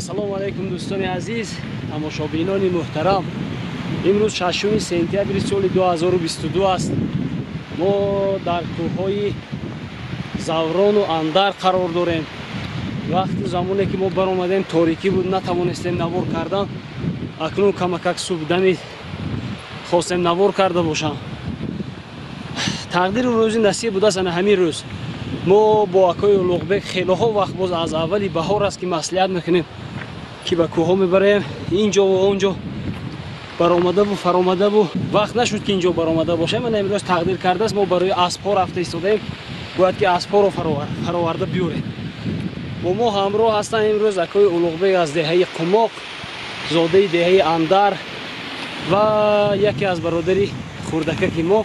Ассалому алайкум дӯстони азиз, тамошобинони муҳтарам. Имрӯз 6 сентябри соли 2022 аст. Мо дар кӯҳҳои Заврону Андар қарор дорем. Вақти замоне ки мо баромадем торикӣ буд, натавонистем навор кардан. Акнун камакак субҳдами хостем навор карда бошам. Тақдири рӯзи насиб будааст ана ҳамин рӯз. Мо бо акои Улуғбек хелоҳо вақт боз аз аввали баҳор аст ки маслиҳат мекунем ки ба кӯҳҳо мебарем, инҷо ва онҷо баромада бу фаромада бу. Вақт нашуд ки инҷо баромада бошем. Ана имрӯз тақдир кардааст мо барои аспҳо рафта истодаем. Бояд ки аспҳоро фароварда биёрем. Бо мо ҳамроҳ ҳастанд имрӯз акои Улуғбек аз деҳаи Қумоқ, зодаи деҳаи Андар ва яке аз бародари хурдакаки мо,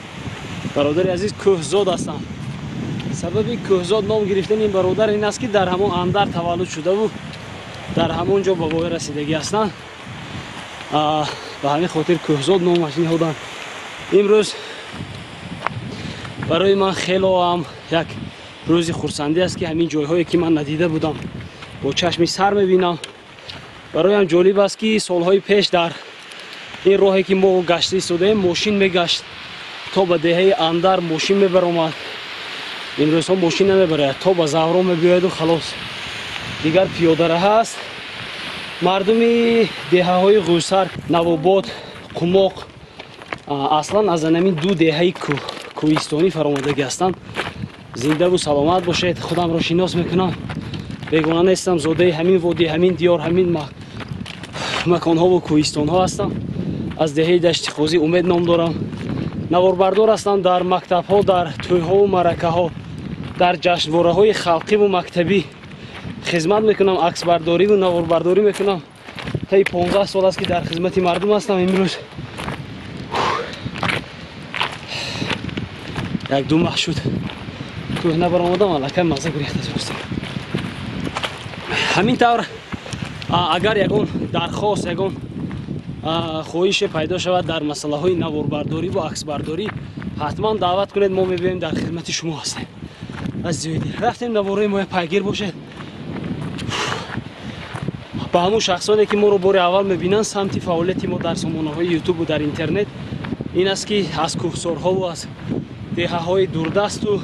бародари азиз Кӯҳзод ҳастанд. Сабаби Кӯҳзод ном гирифтани ин бародар ин аст ки дар ҳамон Андар таваллуд шудаву дар ҳамон ҷо ба воя расидагӣ ҳастанд. Ба ҳамин хотир Кӯҳзод номаш ниҳоданд. Имрӯз барои ман хело ҳам як рӯзи хурсандӣ аст ки ҳамин ҷойҳое ки ман надида будам бо чашми сар мебинам. Бароям ҷолиб аст ки солҳои пеш дар ин роҳе ки мо гашта истодаем мошин мегашт то ба деҳаи Андар мошин мебаромад. Имрӯзҳо мошин намебарад, то ба Заврон мебиёяду халос. Дигар пиёдараҳа аст. Мардуми деҳаҳои Ғӯсар, Навобод, Қумоқ аслан аз анамин ду деҳаи кӯҳистонӣ фаромадагӣ ҳастанд. Зиндаву саломат бошед. Худамро шинос мекунам. Бегона нестам. Зодаи ҳамин водӣ, ҳамин диёр, ҳамин маконҳову кӯҳистонҳо ҳастам. Аз деҳаи Дашти Қозӣ Умед ном дорам. Наворбардор ҳастам дар мактабҳо, дар тӯйҳову маъракаҳо, дар ҷашнвораҳои халқиву мактабӣ хизмат мекунам. Аксбардориву наворбардорӣ мекунам. Таи 15 сол аст ки дар хизмати мардум ҳастам. Имрӯз як ду маҳ шуд кӯҳна баромадам, аллакай мазза гирехтааст. Ҳамин тавр агар ягон дархост, ягон хоҳише пайдо шавад дар масъалаҳои наворбардорӣ ва аксбардорӣ, ҳатман даъват кунед. Мо мебиёем дар хизмати шумо ҳастем. аз зиёди рафтем навораи мо пайгир бошед. ба ҳамун шахсоне ки моро бори аввал мебинанд, самти фаъолияти мо дар сомонаҳои ютубу дар интернет ин аст ки аз кӯҳсорҳову аз деҳаҳои дурдасту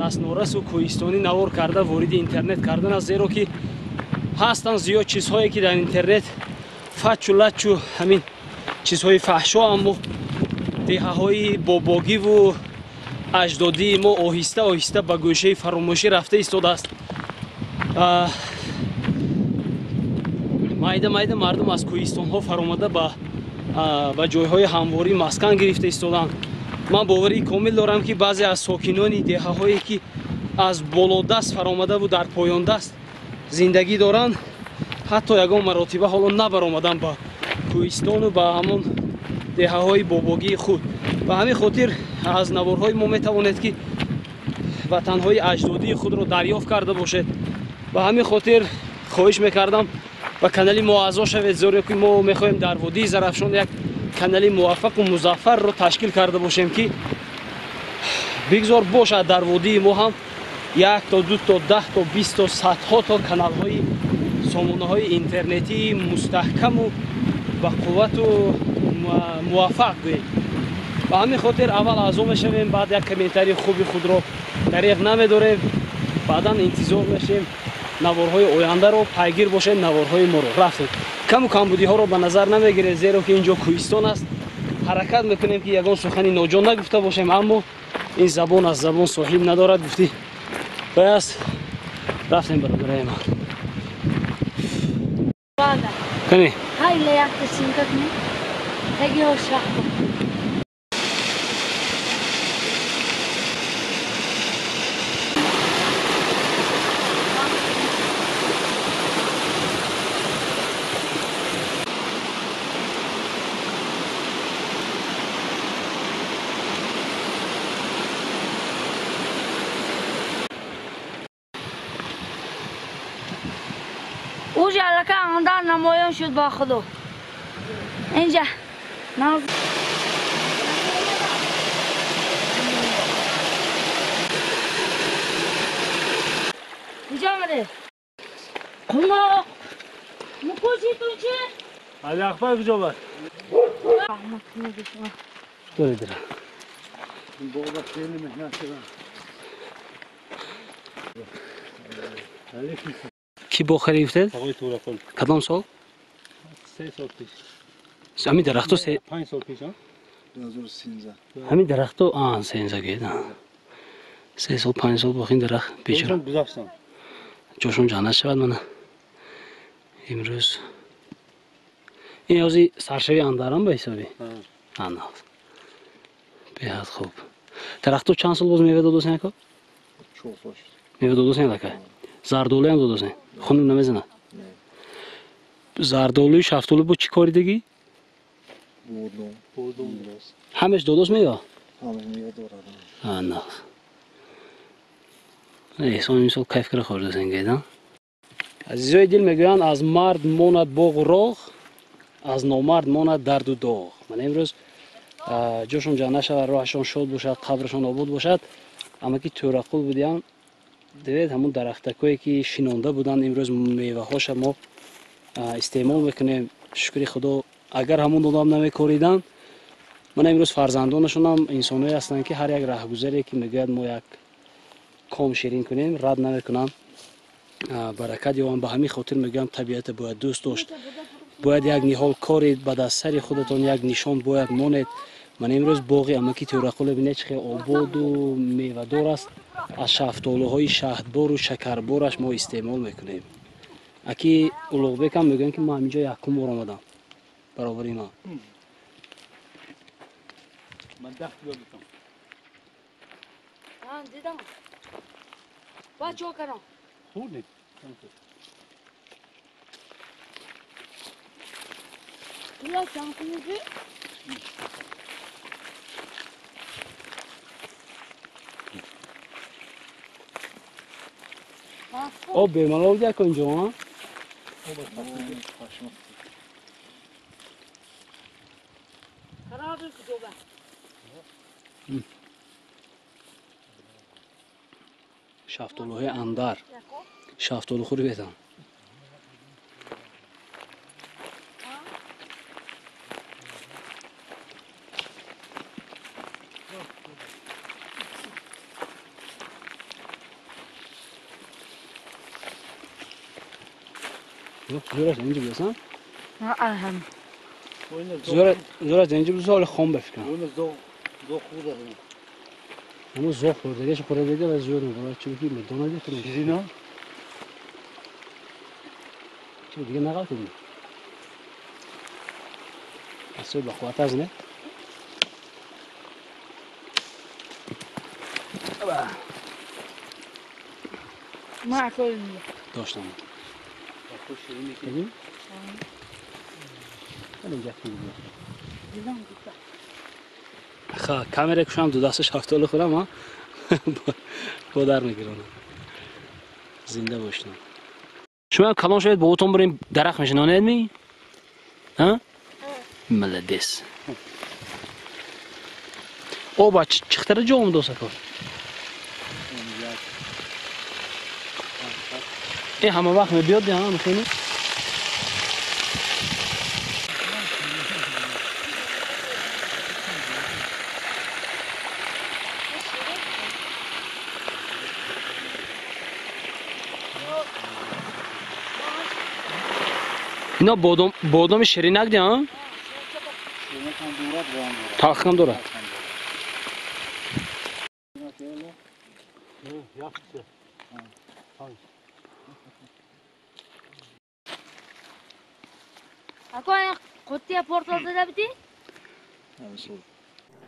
дастнорасу кӯҳистонӣ навор карда вориди интернет кардан аст. Зеро ки ҳастанд зиёд чизҳое ки дар интернет фачу лачу ҳамин чизҳои фаҳшо, аммо деҳаҳои бобогиву аҷдодии мо оҳиста оҳиста ба гӯшаи фаромӯшӣ рафта истодааст. майда мардум аз кӯҳистонҳо фаромада ба ҷойҳои ҳамворӣ маскан гирифта истоданд. ман боварии комил дорам ки баъзе аз сокинони деҳаҳое ки аз болодаст фаромадаву дар поёндаст зиндагӣ доранд, ҳатто ягон маротиба ҳоло набаромаданд ба кӯҳистону ба ҳамон деҳаҳои бобогии худ. ба ҳамин хотир аз наворҳои мо метавонед ки ватанҳои аҷдодии худро дарёфт карда бошед. ба ҳамин хотир хоҳиш мекардам ба канали мо аъзо шавед, зеро ки мо мехоҳем дар водии Зарафшон як канали муваффақу музаффарро ташкил карда бошем ки бигзор бошад дар водии мо ҳам 1 то 2 то 10 то 20 то садҳо то каналҳои сомонаҳои интернетии мустаҳкаму ба қуввату муваффақ гӯем. ба ҳамин хотир аввал аъзо мешавем, баъд як комментарии хуби худро дариғ намедорем, баъдан интизор мешем наворҳои ояндаро пайгир бошед. Наворҳои моро рафтем. Каму камбудиҳоро ба назар намегиред, зеро ки инҷо кӯҳистон аст. ҳаракат мекунем ки ягон сухани ноҷо нагуфта бошем, аммо ин забон аз забон соҳиб надорад. гуфтӣ баъз рафтем бародараи ман. кане Hayla yaklaşın kakne. Tegi o şahko. او جلکه اندر نمایان شد با خدا. اینجا ناز اینجا آمده. Qumloq Мукуситун чи? علی اخبار کجا بود؟ Böyle dire. بابا خیلی مهنت کردم. Ki bo xarifted? آقای تورقل Kadam sol? 3 سال پیش. Hami daraxto se 5 سال پیش ها؟ 2013. hami daraxto senza geda. 3 sol 5 sol baxin daraxt bechora. خودشون گذاشتم. جوشون جانش شود من امروز این یازی سرشوی اندارم به حسابی آنها بهاد خوب درختو چند سال باز میوه دادو سن که çok hoş. میوه دادو سن لکه زردولو هم دادو سن خونم نمیزنه زردولوی شفتولو با چی کاری دیگی Vurdum biraz. همش دادوس میوه Hamamiye doğradım. آنها ای سون این سال کیف کرده خورده سنگیدن عزیزای دل میگویند از مرد ماند باغ و راغ از نامرد ماند درد و داغ من امروز جوشون جان نشود راهشون شاد باشد قبرشون آباد باشد اما که تورقل بودیم دوید همون درختکایی که شینانده بودن امروز میوه هاش ما استعمال میکنیم شکر خدا اگر همون دادم نمیکاریدن من امروز فرزندانشونم انسانایی هستند که هر یک راهگذری که میگوید ما یک کام شیرین کنیم رد نمیکنن برکت یوان به همین خاطر میگم طبیعت باید دوست داشت باید یک نهال کاری به دست سر خودتون یک نشان باید ماند من امروز باغی امکی تورقل ببینید چه آباد و میوه دار است از شفتالوهای شهدبار و شکربارش ما استعمال میکنیم اکی اولوبک هم میگن که ما همینجا یکم بار آمدم برابری ما من 10 کیلو میکنم. دیدم با چو کرم خوردی؟ یا چند کنیدی؟ آب بیمال دیگه کنجا ها خرابی کجا شفتالوهای اندر شفتالو خوری بیدن زورش زنجی بیسن الحمد زورش زنجی بیسن حال خام بفکن Bunu zor خورده. اما زور خورده گش خورده دیگه و زور میگه چون که مردانه دیگه کنیم Sizin ha? چون دیگه نقل کنیم اصلا بخوات از نه ما کنیم داشتم Bak şirin iki. ببین اینجا کنیم دیدم خب کامera کشم دو دستش شفتالو خورم ها با در میگیرونم زنده باشتم شما کلان شاید با اتون بریم درخت میشنانید می؟ ها؟ ملدس او با چختره جا هم دوسته کن این همه وقت می بیاد ها میخینی؟ اینا بادام شیرینک دی ها؟ Şirin kan doğrat var mı? تلخ هم داره Yaptı. اکو قطی پورتال داده بیدی؟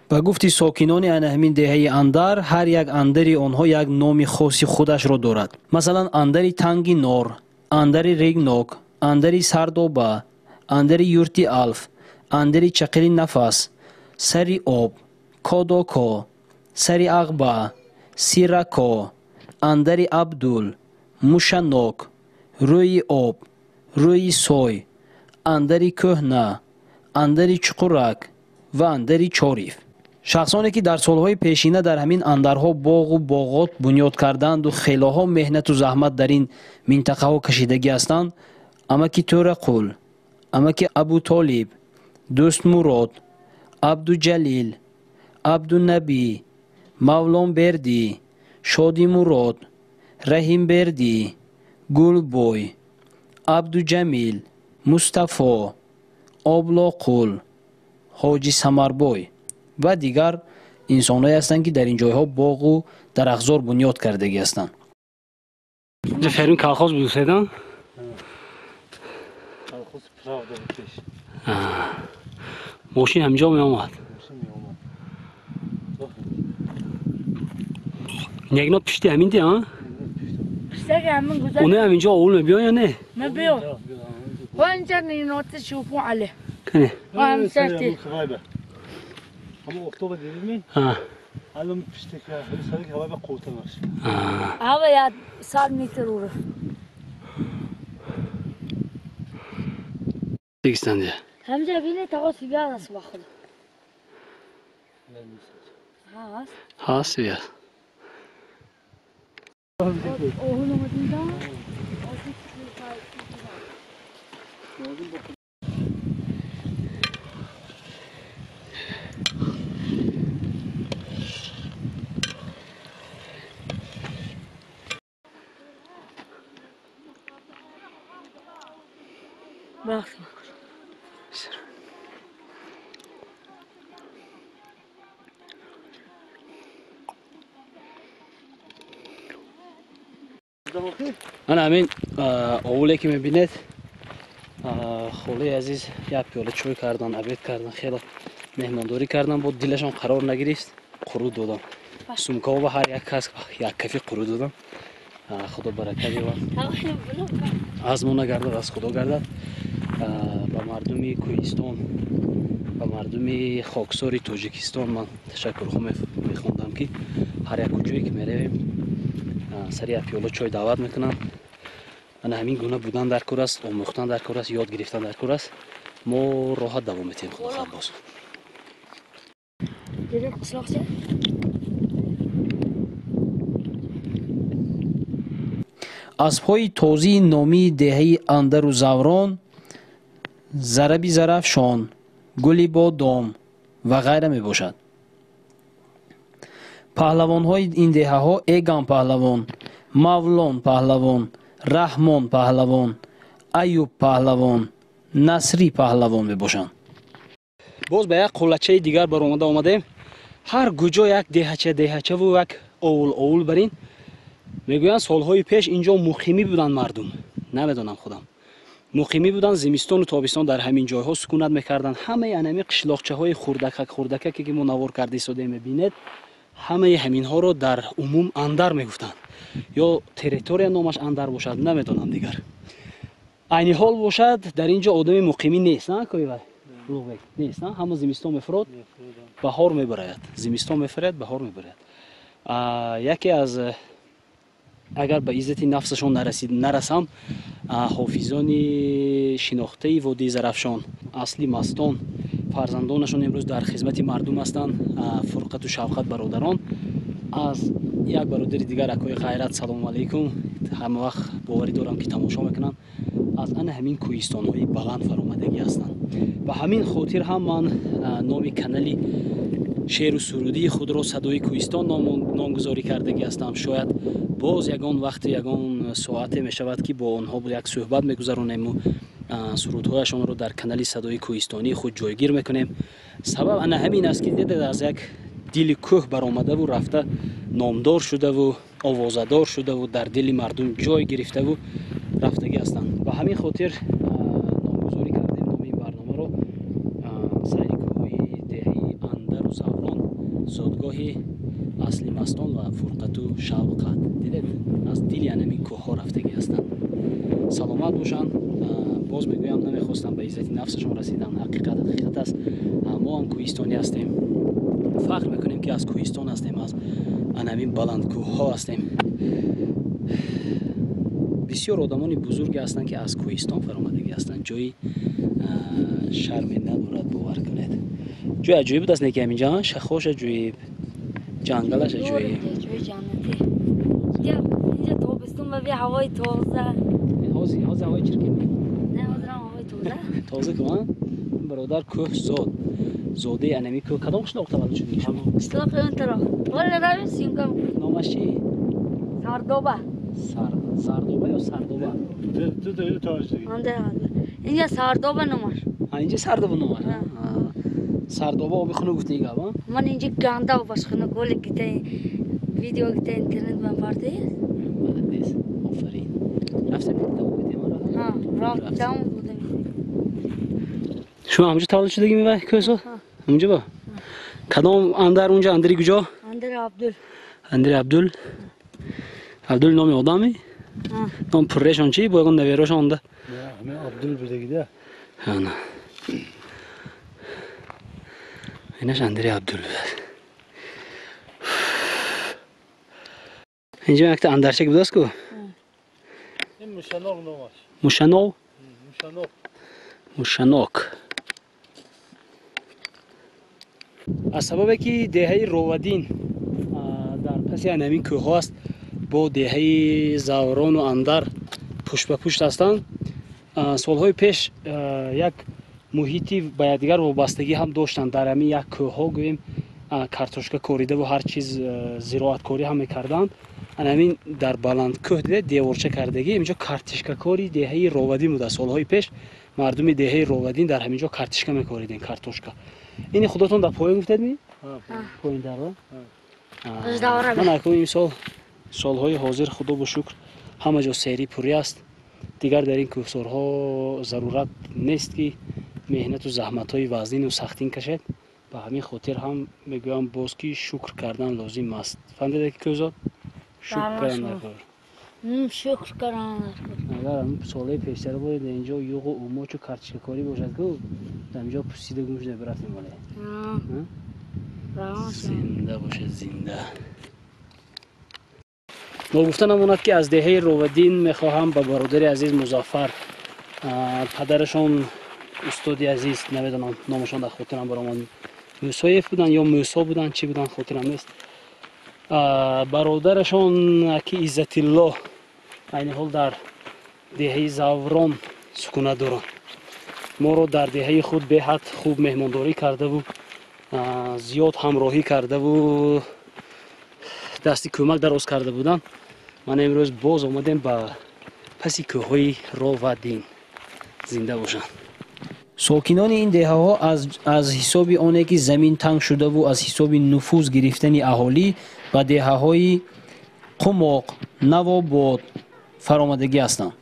با گفتی ساکنان همین دهه اندر هر یک اندری آنها یک نام خاصی خودش را دارد مثلا اندری تنگی نور اندری ریگنوک اندری سردوبه اندری یورتی الف اندری چقلی نفس سری آب کادوکو سری اغبه سیرکو اندری عبدول موشنوک روی آب روی سوی اندری کهنه اندری چقرک و اندری چاریف شخصانی که در سالهای پیشینه در همین اندرها باغ و باغات بنیاد کردند و خیلی‌ها مهنت و زحمت در این منطقه ها کشیدگی هستند амаки Турақул, амаки Абу Толиб, Дӯст Мурод, Абдуҷалил, Абдунаби, Мавлон Бердӣ, Шоди Мурод, Раҳим Бердӣ, Гулбой, Абдуҷамил, Мустафо, Облоқул, Ҳоҷи Самарбой ва дигар инсонҳое ҳастанд, ки дар ин ҷойҳо боғу дарахтзор бунёд кардагӣ ҳастанд. Ферин колхоз бузедан? Колхоз Правда бутеш. Мошин ҳаминҷо меомад. Ягнот пишти ҳамин ди, а? Пиштаги ҳамин гузар. Уна ҳаминҷо овул мебиён ё не? Мебиён. Ва инҷа ниноти шӯфун але. Кане. Ва ҳамсарти. Ama oktober değil mi? Ha. Alım piştik ya. Sarık havaya kurtarmış. Ава я 100 метр ура. Текстан де. Ҳамҷа бини таго сигар аст вахт. Ҳа. Ҳа, сия. Оҳуно мадинда. Бахтım. Ana amin ovule ki mebined xoли азиз як пиёла чой кардан, обед кардан, хеле меҳмондорӣ кардан, бо дилашон қарор нагирифт, қурӯ додам. Сумкаҳо ба ҳар як кас як кафи қурӯ додам. Худо барака диҳад. Аз мо нагардад, аз худо гардад. Ба мардуми Кӯҳистон, ба мардуми хоксори Тоҷикистон ман ташаккурхо мехондам, ки ҳар як ҷое ки меравем сари як пиёла чой даъват мекунам. Ана ҳамин гуна будан дар кор аст, омӯхтан дар кор аст, ёд гирифтан дар кор аст. Мо роҳат давом метиҳем худохоҳ боз. اسب‌های تازی نامی دهه اندرو زوران، ضربی زرفشان، گلی بادام و غیره می باشد. پهلوان‌های این دهه‌ها ایگان پهلوان، مولان پهلوان، رحمان پهلوان، ایوب پهلوان، نصری پهلوان می باشند. باز به یک قلچه دیگر برآمده آمدیم. هر کجا یک دهچه و یک اول برین. میگویند سالهای پیش اینجا مقیمی بودند مردم. نمیدونم خودم. مقیمی بودند، زمستان و تابستان در همین جایها سکونت میکردند. همه انمی قشلاقچه‌های خردک که ما نوار کرده ایستاده میبینید، همه همینها رو در عموم اندر میگفتند. یا تریتوریا نامش اندر باشد، نمیدونم دیگر. عین حال باشد در اینجا آدمی مقیمی نیست، نه کویوای؟ لوبک نیست، نه؟ همه زمستان میفراد، بهار میبراید. زمستان میفراد، بهار میبراید. یکی از اگر به عزت نفسشون نرسم، حافظان شناخته وادی زرفشان، اصلی مستان، فرزندانشون امروز در خدمت مردم هستند. فرقت و شوقت برادران، از یک برادر دیگر اکوی خیرت سلام علیکم. همه وقت باوری دارم که تماشا میکنن. از آن همین کوهستان‌های بلند فرآمدگی هستند. و همین خاطر هم من نام کانال شعر و سرودی خود را صدای کوهستان نامگذاری کردگی هستم. شاید باز یگان وقت یگان ساعت می شود که با آنها یک صحبت میگذرانیم و سرودهایشان را در کانال صدای کوهستانی خود جایگیر میکنیم. سبب آن همین است که دیدید از یک دل کوه برآمده و رفته نامدار شده و آوازدار شده و در دل مردم جای گرفته و رفتگی هستند. و همین خاطر نامگذاری کردیم نام این برنامه را سری کوه‌های دهه اندر و زوران، زادگاه اصلی مستان و فرقت و شوقت. دیدید از دل همین کوه‌ها رفتگی هستند. سلامت باشند. باز میگویم نمیخواستم به عزت نفسشون رسیدن. حقیقت است. ما هم کوهستانی هستیم. فخر میکنیم که از کوهستان هستیم، از همین بلند کوه‌ها هستیم. بسیار آدمان بزرگ هستند که از کوهستان فرآمدگی هستند. جای شرمی ندارد، باور کنید. جای عجیب بود است نه که همینجا شخوش عجیب، جنگلش عجیب. جوی جنتی. اینجا تابستون و هوای تازه. هوای چرکی. نه مادرم آقای توزه تازه کن برادر کوه زاده انمی کوه کدام قشلاق تولد شدی شما اشتلاق اون طرف ولی روی سیمکم نامش چی سردوبه سردوبه یا سردوبه تو داری تاج دیگه آنده اینجا سردوبه نمار اینجا سردوبه نمار سردوبه آبی خونه گفته ایگه با من اینجا گنده و باشخونه گوله گیته ویدیو گیته اینترنت من پارته بلد نیست آفرین رفتم دیدم بودیم رفتم بودم شما همونجا تولد شدگی میوه کوسو همونجا با کدام اندر اونجا اندری کجا اندر عبدال اندری عبدال نامی آدمی نام پرشان چی با اون نویراش آنده نه همه عبدال بوده گیده نه اینش اندری عبدال اینجا وقت اندرچک بوده است کو این مشناق نامش مشناق مشناق از سبب که دهه روادین در پس انمین کوه است با دهه زاوران و اندر پشت به پشت هستند سالهای پیش یک محیطی به یکدیگر وابستگی هم داشتند در همین یک کوه ها گوییم کارتوشکا کوریده و هر چیز زراعت کاری هم میکردند همین در بلند کوه دیده دیوارچه کردگی اینجا کارتشکا کاری دهه روادین بود سالهای پیش مردم دهه روادین در همینجا کارتشکا میکاریدن کارتوشکا این خودتون در پایین گفتید می پایین در من اکنون این سالهای حاضر خدا با شکر همه جا سری پوری است دیگر در این کوهسارها ضرورت نیست که مهنت و زحمت های وزین و سختین کشد به همین خاطر هم میگویم باز که شکر کردن لازم است فهمیده که کوزاد شکر کردن شکر کردن اگر هم ساله پیشتر باید اینجا یوغ و اوماچ و کارتشکا کاری باشد که در اینجا پسیده گوش نبرفتیم زنده باشه زنده ما گفتن امانت که از دهه روادین میخواهم به برادر عزیز مظفر پدرشان استادی عزیز نمیدونم نامشان در خاطرم برام موسایف بودن یا موسا بودن چی بودن خاطرم نیست برادرشان اکی عزت الله این حال در دهه زاوران سکونت دارن ما رو در دهه خود به حد خوب مهمانداری کرده و زیاد همراهی کرده و دستی کمک دراز کرده بودن من امروز باز آمدیم به پسی کوههای روادین زنده باشن ساکنان این دهه ها از حساب آنه که زمین تنگ شده و از حساب نفوذ گرفتن اهالی و دهه های قماق نوا باد فرامدگی هستند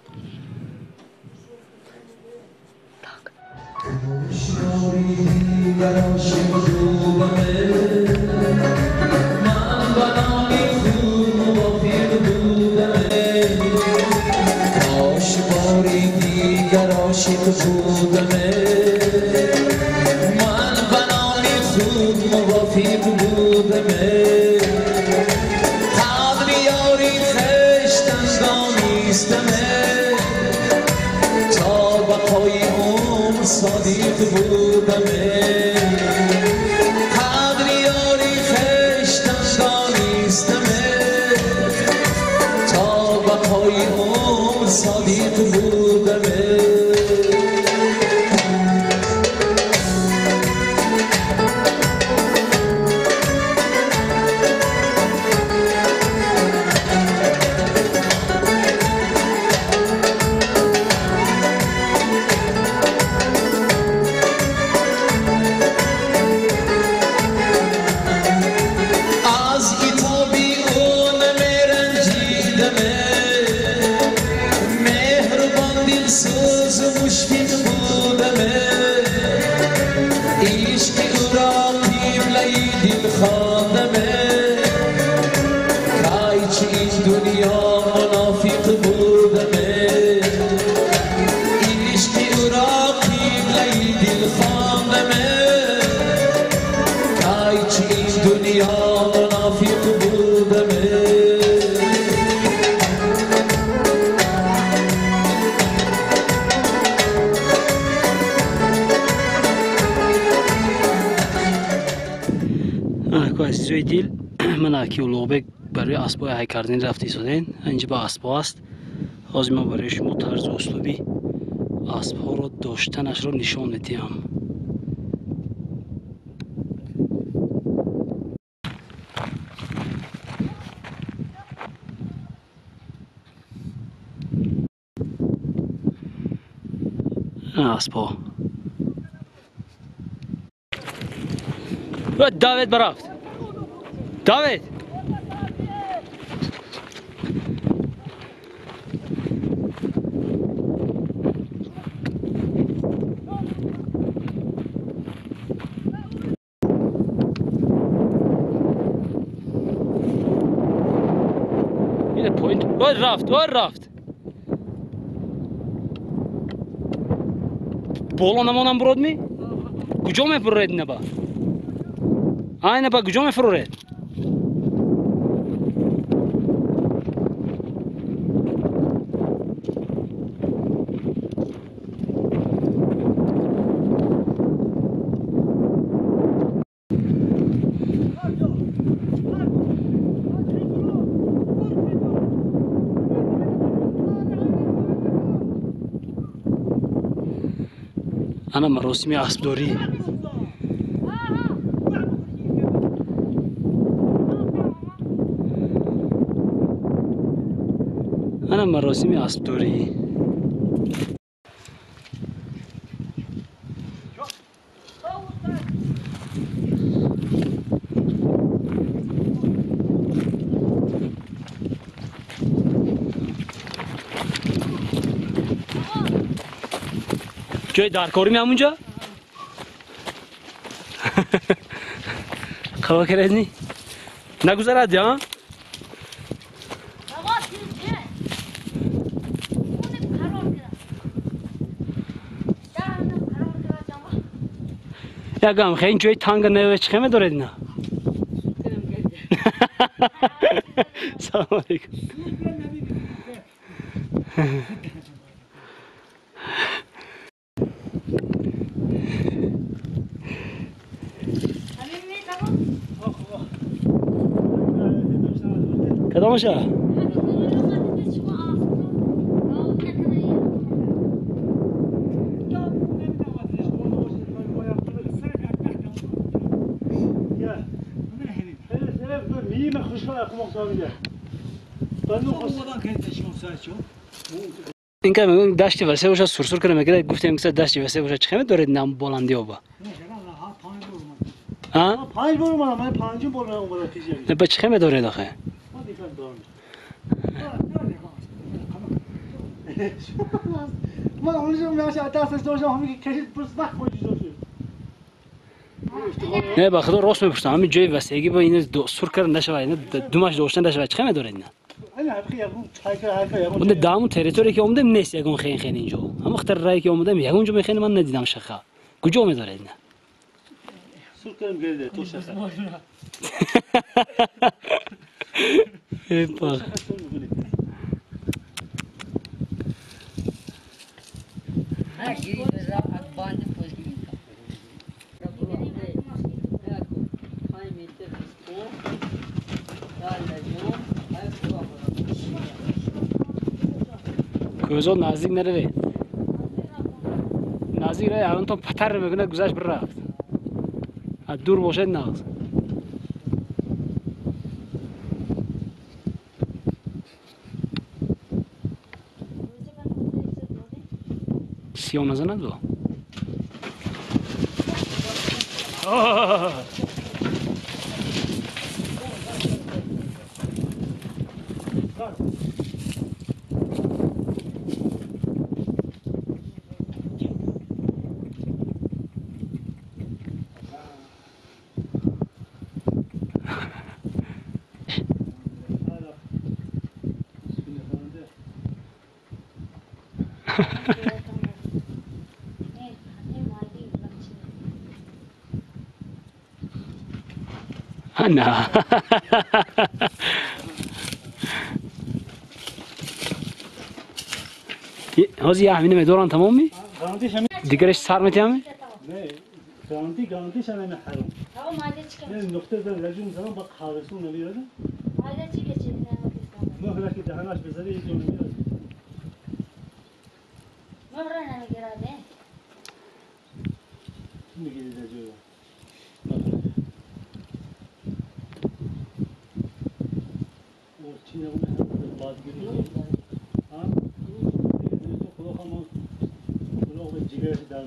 صديق بودمه قدر یاری خشتم دانستمه تا بقای عمر صدیق بودمه عزیزای دل من اکی اولوبک برای اسبای های کردن رفتی سادین اینجا با اسبا است از ما برای شما طرز و اسلوبی اسب‌ها داشتنش رو نشان میدیم. اسب‌ها داوید برافت. داوید یه پوینت رفت بالا نمانم برود می؟ کجا میپرید نبا؟ آینه با کجا میپرید؟ انا مراسم اسبداری. انا مراسم اسبداری. جای درکاری می همونجا؟ خواهی کرد نی؟ نگذارد یا؟ یکم خیلی جای تانگ نوه چه خیمه دارد نه؟ سلام علیکم. کدامشه؟ این که میگن دشت وسیع باشه سرسر کنه میگه گفتم که دشت وسیع باشه چه خیمه دارید نام بلندی آبا؟ ها؟ پنج بار من پنجم بار اومدم پیش. نه با چه خیمه دارید آخه؟ من اونجا میشه دستش داشتم همین کشید پس وقت خودش داشت. نه با خدا راست میپرسم همین جای وسیعی با این سر کردن نشه اینا دوماش داشتن نشه چه خیمه دارید نه؟ انا حقیقی یکم تایکر یکم. اون دامون تریتوری که اومدم نیست یکم خین اینجا. اما اختر رای که اومدم یکم اونجا میخینه من ندیدم شخه. کجا میذارید نه؟ سر کردم گرده تو شخص. ای بابا. کوزو نزدیک نروید. نزدیک روی الان تو پتر میکنه گذشت برفت. از دور باشه ناز. سیاه نزند دو. نه هازی همینه میدارن تمامی؟ دیگرش سر میتیامه؟ نه گانتی شنه محرم. نه نقطه در رجوم زمان با خارسون نمیاد. نه هلاکی دهنش بزنی اینجا نمیاد. میگیرید از جویا او چی نگم باز گیری ها تو خدا خمون خدا به جگر در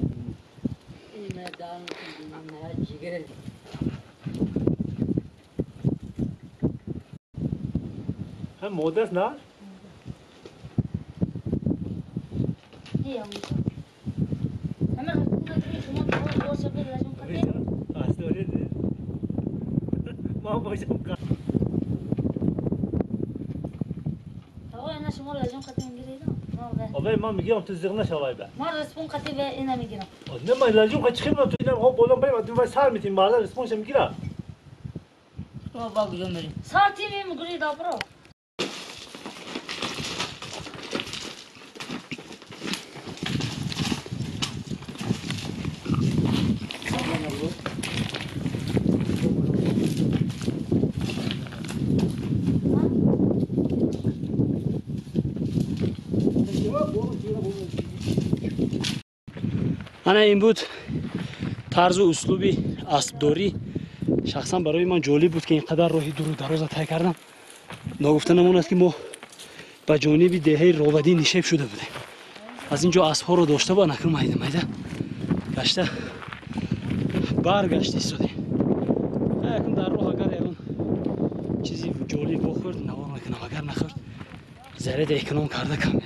هم موده است نه اصلا ما باشم کار آبای من میگم تو زیغ نشوای به ما رسپون قطعی به اینا میگیرم نه من لازم که چخیم تو اینم ها بولم بریم تو سر میتیم بالا رسپونش میگیره تو با گذارم بریم ساعتی میگوری دابرو ana این بود طرز و اسلوبی اسبداری شخصا برای من جالب بود که اینقدر راهی دور و دراز طی کردم نگفتنم اون است که ما به جانب دهه راودی نشیب شده بودیم از اینجا اسب‌ها رو داشته با نکرم میده گشته برگشت ایستادیم یکم در راه اگر الان چیزی جالب بخورد نوار میکنم اگر نخورد زرد اکنام کرده کمیده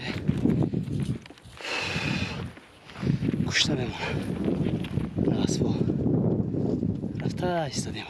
کشته بمونه اسب‌ها رفته ایستادیم